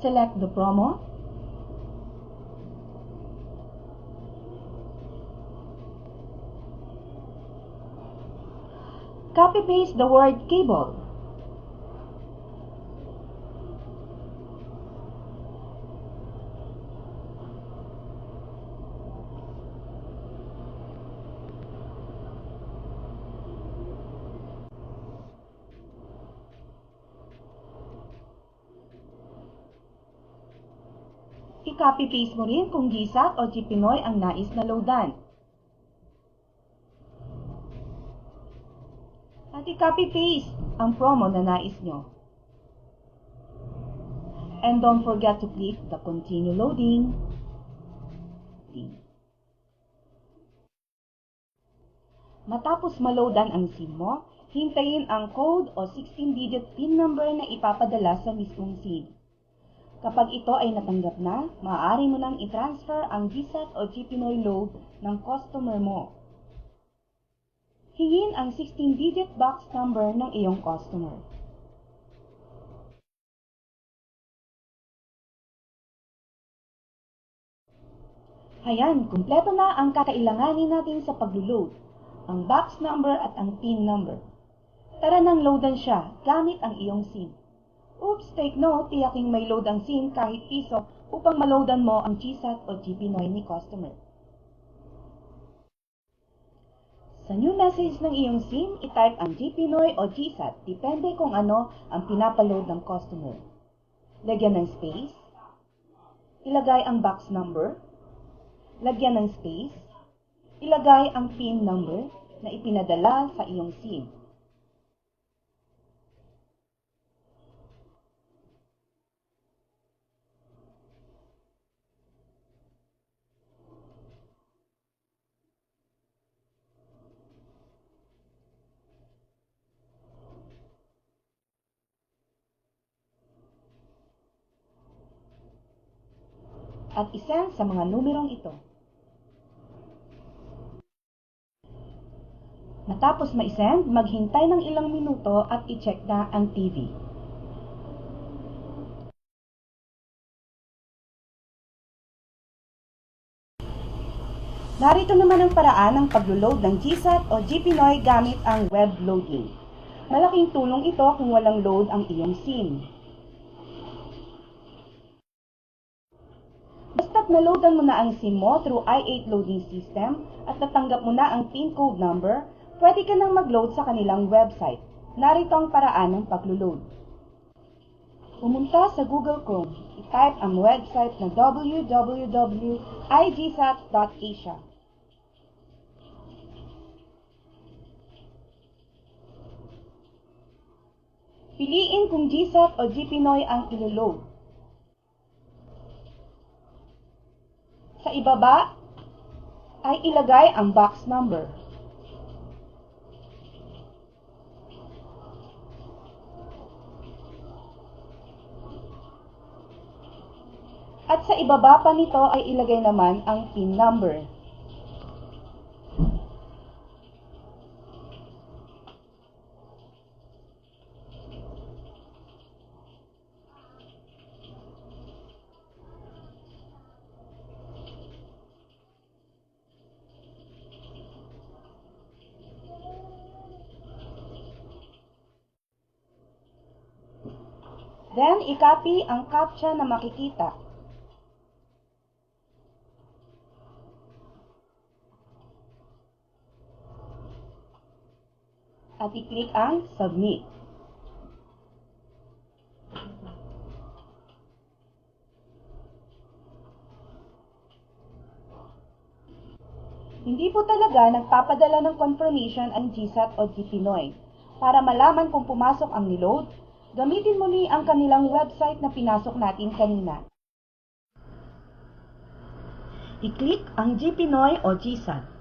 Select the promo. Copy-paste the word cable. I-copy-paste mo rin kung GSAT o GPinoy ang nais na loadan. At i-copy-paste ang promo na nais nyo. And don't forget to click the continue loading. Matapos maloadan ang SIM mo, hintayin ang code o 16-digit PIN number na ipapadala sa mismong SIM. Kapag ito ay natanggap na, maaari mo nang i-transfer ang GSAT o GPinoy load ng customer mo. Hingin ang 16-digit box number ng iyong customer. Ayan, kumpleto na ang kakailanganin natin sa pag-load, ang box number at ang PIN number. Tara nang loadan siya gamit ang iyong SIM. Oops, take note, tiyaking may load ang SIM kahit piso upang maloadan mo ang GSAT o GPinoy ni customer. Sa new message ng iyong SIM, i-type ang GPinoy o GSAT, depende kung ano ang pinapaload ng customer. Lagyan ng space, ilagay ang box number, lagyan ng space, ilagay ang PIN number na ipinadala sa iyong SIM. At isend sa mga numerong ito. Matapos ma-send, maghintay ng ilang minuto at i-check na ang TV. Narito naman ang paraan ng paglo-load ng GSAT o GPinoy gamit ang web loading. Malaking tulong ito kung walang load ang iyong SIM. Basta't naloadan mo na ang SIM mo through i8 loading system at natanggap mo na ang PIN code number, pwede ka nang mag-load sa kanilang website. Narito ang paraan ng paglo-load. Pumunta sa Google Chrome, i-type ang website na www.igsat.asia. Piliin kung GSAT o GPinoy ang ilo-load. Sa ibaba ay ilagay ang box number. At sa ibaba pa nito ay ilagay naman ang PIN number. Then, i-copy ang CAPTCHA na makikita. At i-click ang Submit. Hindi po talaga nagpapadala ng confirmation ang GSAT o GPinoy. Para malaman kung pumasok ang niload, gamitin muli ang kanilang website na pinasok natin kanina. I-click ang GPinoy o GSAT.